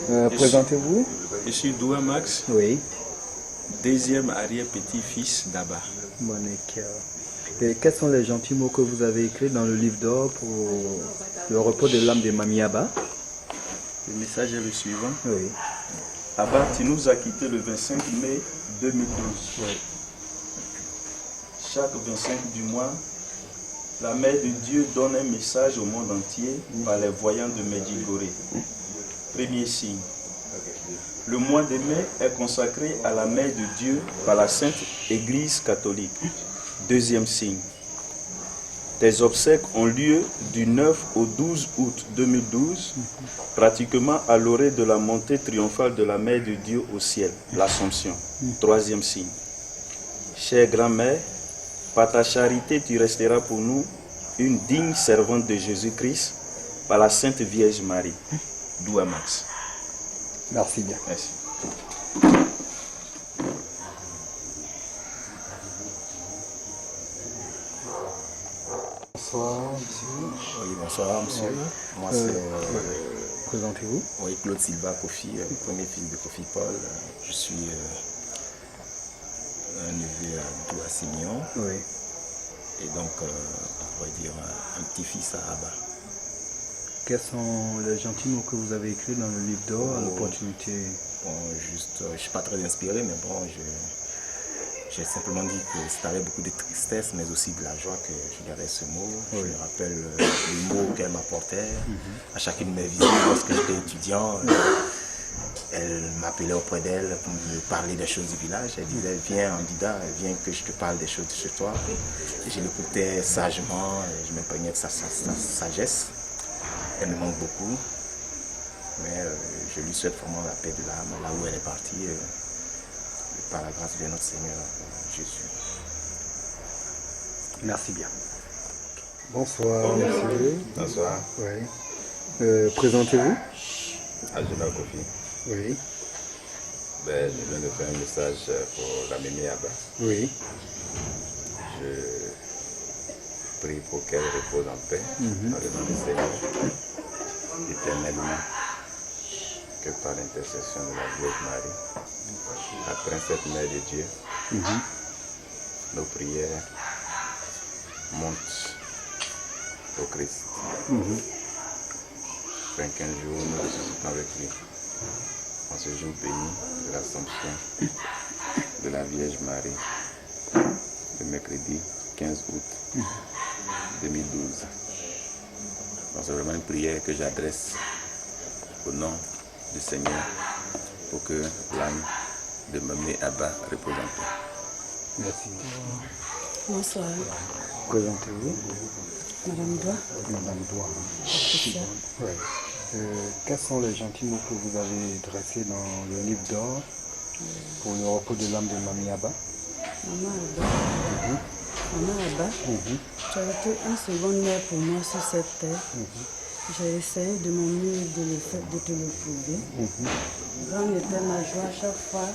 Présentez-vous. Je suis Doua Max, Oui. deuxième arrière-petit-fils d'Abba. Monique. Et quels sont les gentils mots que vous avez écrits dans le livre d'or pour le repos de l'âme de Mamie Abba? Le message est le suivant. Oui. Abba, tu nous as quittés le 25 mai 2012. Oui. Chaque 25 du mois, la Mère de Dieu donne un message au monde entier par les voyants de Medjugorje. Premier signe. Le mois de mai est consacré à la Mère de Dieu par la Sainte Église catholique. Deuxième signe. Tes obsèques ont lieu du 9 au 12 août 2012, pratiquement à l'orée de la montée triomphale de la Mère de Dieu au ciel, l'Assomption. Troisième signe. Chère grand-mère, par ta charité, tu resteras pour nous une digne servante de Jésus-Christ par la Sainte Vierge Marie. Doua Max. Merci bien. Merci. Bonsoir, monsieur. Oui, bonsoir, monsieur. Moi, c'est Présentez-vous. oui, Claude Silva Kofi, premier fils de Kofi Paul. Je suis un neveu à Doua Simeon. Oui. Et donc, on pourrait dire un petit-fils à Abba. Quels sont les gentils mots que vous avez écrits dans le livre d'or à l'opportunité? Bon, juste, je ne suis pas très inspiré, mais bon, j'ai simplement dit que c'est avec beaucoup de tristesse, mais aussi de la joie que je dirais ce mot. Oui. Je me rappelle les mots qu'elle m'apportait. À chacune de mes visites, lorsque j'étais étudiant, elle m'appelait auprès d'elle pour me parler des choses du village. Elle disait, viens Andida, viens que je te parle des choses de chez toi. Et je l'écoutais sagement, et je m'imprégnais de sa sagesse. Elle me manque beaucoup, mais je lui souhaite vraiment la paix de l'âme, là où elle est partie, par la grâce de notre Seigneur Jésus. Merci bien. Bonsoir, monsieur. Bonsoir, Oui. Présentez-vous. Ajuna Kofi. Oui. Ben, je viens de faire un message pour la Mémé Abba. Oui. Je prie pour qu'elle repose en paix dans le nom du Seigneur, éternellement, que par l'intercession de la Vierge Marie, la princesse mère de Dieu, nos prières montent au Christ. Afin qu'un jour nous ressuscitons avec lui. En ce jour béni de l'Assomption de la Vierge Marie, le mercredi 15 août 2012. Donc c'est vraiment une prière que j'adresse au nom du Seigneur pour que l'âme de Mamie Abba repose en paix. Merci. Bonsoir, Présentez-vous. Madame Doua. Madame Doua. Patricia. Oui. Quels sont les gentils mots que vous avez dressés dans le livre d'or pour le repos de l'âme de Mamie Abba? Maman Abba. Maman Abba, tu as été une seconde mère pour moi sur cette terre. J'ai essayé de mon mieux de te le prouver. Grande était ma joie à chaque fois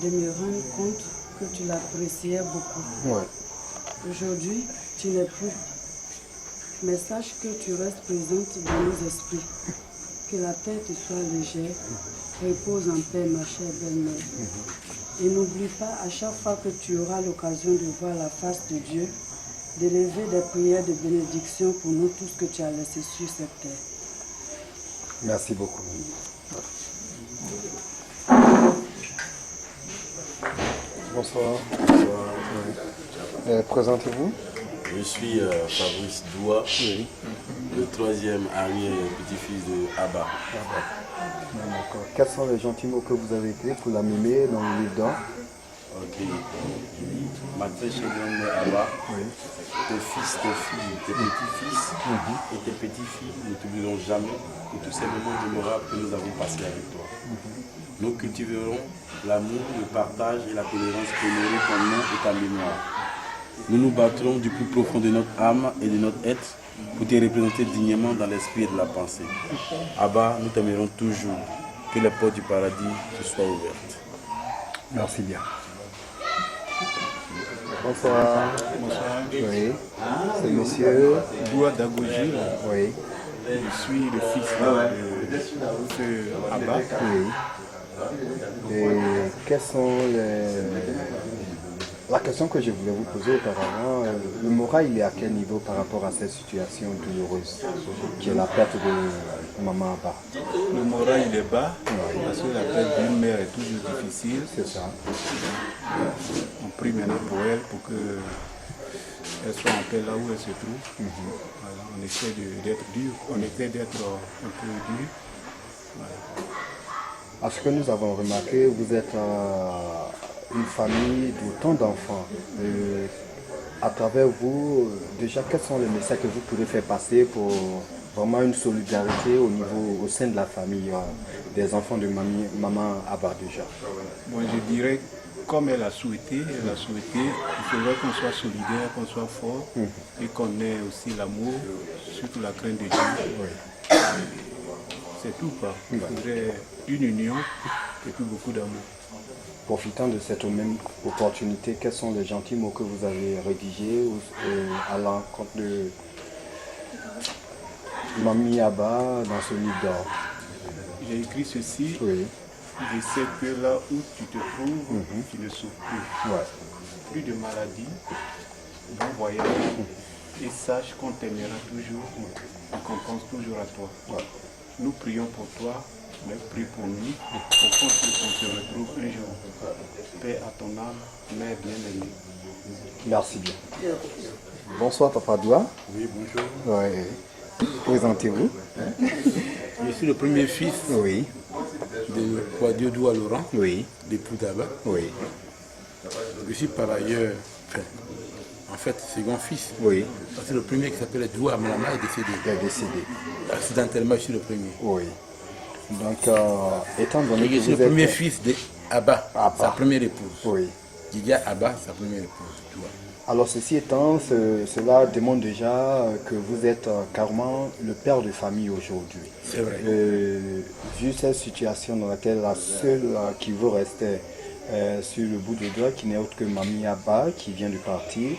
de me rendre compte que tu l'appréciais beaucoup. Oui. Aujourd'hui, tu n'es plus. Mais sache que tu restes présente dans nos esprits. Que la terre te soit légère. Repose en paix, ma chère belle-mère. Et n'oublie pas, à chaque fois que tu auras l'occasion de voir la face de Dieu, d'élever des prières de bénédiction pour nous tous que tu as laissés sur cette terre. Merci beaucoup. Bonsoir. Bonsoir. Oui. Présentez-vous. Je suis Fabrice Doua, le troisième arrière-petit-fils de Abba. D'accord. Quels sont les gentils mots que vous avez écrits pour la Mémé dans le livre d'or? Ok. Ma très chère grand-mère Abba, tes fils, tes filles, tes petits-fils et tes petits-filles ne t'oublieront jamais de tous ces moments mémorables que nous avons passés avec toi. Nous cultiverons l'amour, le partage et la tolérance pour nourrir ton nom et ta mémoire. Nous nous battrons du plus profond de notre âme et de notre être pour te représenter dignement dans l'esprit et de la pensée. Abba, nous t'aimerons toujours. Que les portes du paradis te soient ouvertes. Merci bien. Bonsoir. Bonsoir. Oui. C'est monsieur Doua Dagoji. Oui. Je suis le fils de c'est Abba. Oui. Et quels sont La question que je voulais vous poser auparavant, le moral il est à quel niveau par rapport à cette situation douloureuse qui est la perte de maman Abba? Le moral il est bas parce que la perte d'une mère est toujours difficile. C'est ça. On prie maintenant pour elle pour qu'elle soit en paix là où elle se trouve. Voilà, on essaie d'être dur, on essaie d'être un peu dur. Voilà. À ce que nous avons remarqué, vous êtes une famille d'autant d'enfants. À travers vous, déjà, quels sont les messages que vous pourrez faire passer pour vraiment une solidarité au sein de la famille des enfants de maman Abba déjà? Bon, je dirais, comme elle a souhaité, il faudrait qu'on soit solidaire, qu'on soit fort et qu'on ait aussi l'amour, surtout la crainte de Dieu. C'est tout, quoi. Il faudrait une union et puis beaucoup d'amour. Profitant de cette même opportunité, quels sont les gentils mots que vous avez rédigés à l'encontre de Mamie Abba dans ce livre d'or? J'ai écrit ceci. Oui. Je sais que là où tu te trouves, tu ne souffres plus. Ouais. Plus de maladie, bon voyage, et sache qu'on t'aimera toujours et qu'on pense toujours à toi. Ouais. Nous prions pour toi, mais prie pour nous, pour qu'on se retrouve un jour. Paix à ton âme, mère bien-aimée. Merci bien. Bonsoir Papa Doua. Oui, bonjour. Ouais. Présentez-vous. Je suis le premier fils Oui. de Kouadio Doua Laurent, Oui. d'époux d'Abba. Oui. Je suis par ailleurs, en fait, second fils. Oui. Parce que le premier qui s'appelait Doua Amalama est décédé. Il est décédé. Accidentellement, je suis le premier. Oui. Donc, étant donné Et que je suis vous le premier êtes... fils d'Abba, Abba. sa première épouse. Oui. Didia Abba, sa première épouse. Tu vois. Alors, ceci étant, cela démontre déjà que vous êtes carrément le père de famille aujourd'hui. C'est vrai. Vu cette situation dans laquelle la seule qui vous restait sur le bout du doigt, qui n'est autre que Mamie Abba, qui vient de partir,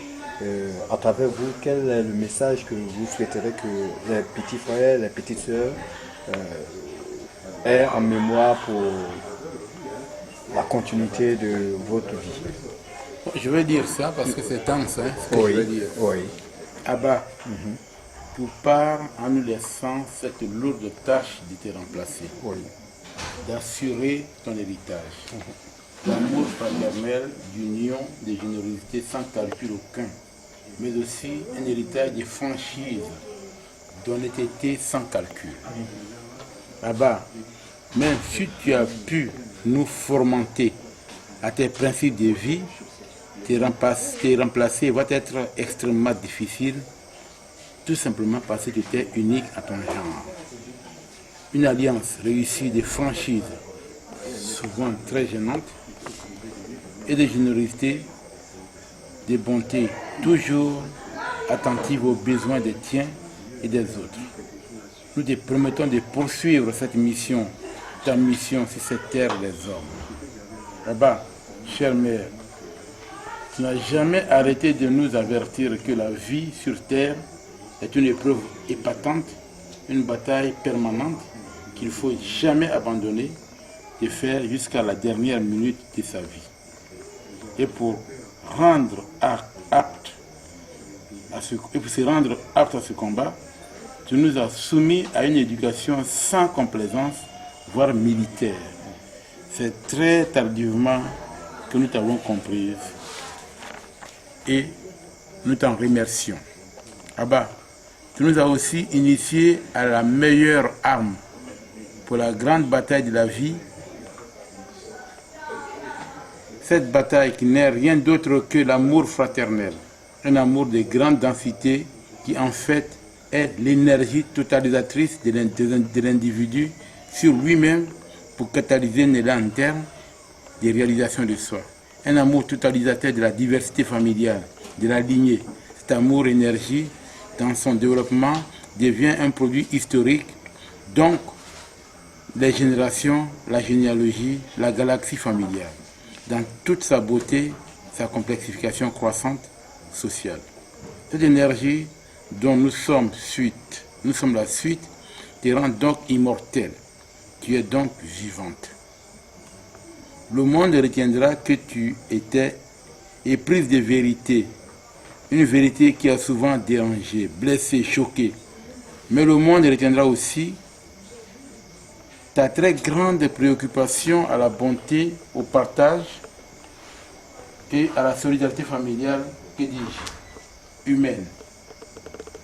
à travers vous, quel est le message que vous souhaiterez que les petits frères, les petites sœurs aient en mémoire pour la continuité de votre vie? Je vais dire ça parce que c'est dense, hein, ce que je vais dire. Oui. Abba, tu pars en nous laissant cette lourde tâche de te remplacer, Oui. d'assurer ton héritage. L'amour fraternel, d'union, de générosité sans calcul aucun, mais aussi un héritage de franchise, d'honnêteté sans calcul. Abba, même si tu as pu nous formenter à tes principes de vie, te remplacer va être extrêmement difficile, tout simplement parce que tu es unique à ton genre. Une alliance réussie de franchise, souvent très gênante, et de générosité, de bonté, toujours attentive aux besoins des tiens et des autres. Nous te promettons de poursuivre cette mission, ta mission sur cette terre des hommes. Abba, chère mère, tu n'as jamais arrêté de nous avertir que la vie sur terre est une épreuve épatante, une bataille permanente qu'il ne faut jamais abandonner et faire jusqu'à la dernière minute de sa vie. Et pour se rendre apte à ce combat, tu nous as soumis à une éducation sans complaisance, voire militaire. C'est très tardivement que nous t'avons comprise et nous t'en remercions. Abba, tu nous as aussi initiés à la meilleure arme pour la grande bataille de la vie. Cette bataille qui n'est rien d'autre que l'amour fraternel, un amour de grande densité qui en fait est l'énergie totalisatrice de l'individu sur lui-même pour catalyser un élan interne des réalisations de soi. Un amour totalisateur de la diversité familiale, de la lignée. Cet amour-énergie, dans son développement, devient un produit historique. Donc, les générations, la généalogie, la galaxie familiale, dans toute sa beauté, sa complexification croissante sociale. Cette énergie dont nous sommes la suite, te rend donc immortelle. Tu es donc vivante. Le monde retiendra que tu étais éprise de vérité, une vérité qui a souvent dérangé, blessé, choqué. Mais le monde retiendra aussi ta très grande préoccupation à la bonté, au partage et à la solidarité familiale, que dis-je, humaine.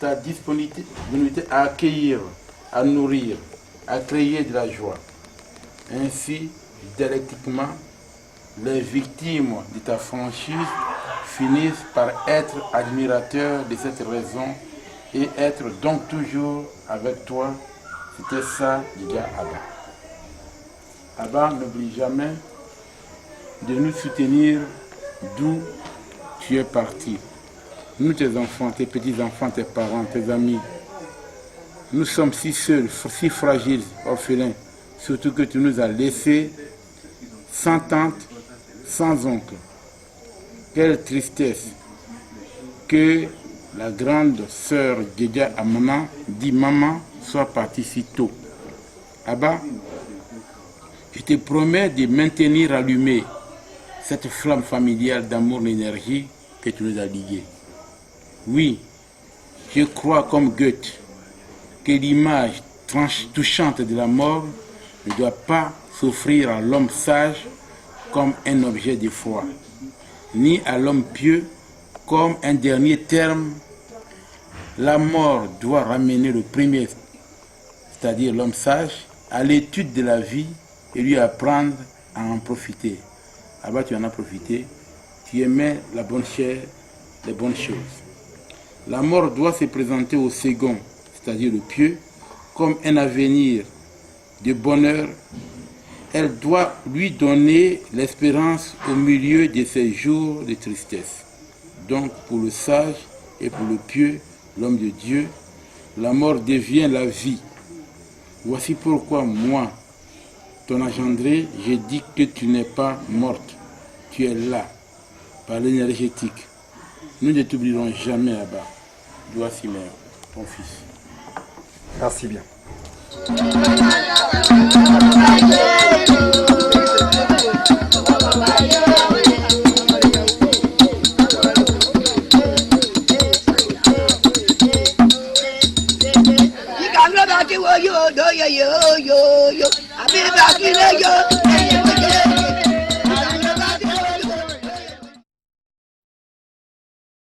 Ta disponibilité à accueillir, à nourrir, à créer de la joie. Ainsi, dialectiquement, les victimes de ta franchise finissent par être admirateurs de cette raison et être donc toujours avec toi. C'était ça, Dja Abba. Abba, n'oublie jamais de nous soutenir d'où tu es parti. Nous, tes enfants, tes petits-enfants, tes parents, tes amis, nous sommes si seuls, si fragiles, orphelins, surtout que tu nous as laissés sans tante, sans oncle. Quelle tristesse que la grande sœur Djedja Amana dit maman soit partie si tôt. Abba, je te promets de maintenir allumée cette flamme familiale d'amour et d'énergie que tu nous as liguée. Oui, je crois comme Goethe que l'image touchante de la mort ne doit pas s'offrir à l'homme sage comme un objet de foi, ni à l'homme pieux comme un dernier terme. La mort doit ramener le premier, c'est-à-dire l'homme sage, à l'étude de la vie et lui apprendre à en profiter. Abba, tu en as profité, tu aimais la bonne chair, les bonnes choses. La mort doit se présenter au second, c'est-à-dire le pieux, comme un avenir de bonheur. Elle doit lui donner l'espérance au milieu de ces jours de tristesse. Donc, pour le sage et pour le pieux, l'homme de Dieu, la mort devient la vie. Voici pourquoi moi, ton engendré, je dis que tu n'es pas morte. Tu es là, par l'énergétique. Nous ne t'oublierons jamais, Abba. Doua Simer, ton fils. Merci bien. Yo yo yo yo yo, I be back in yo.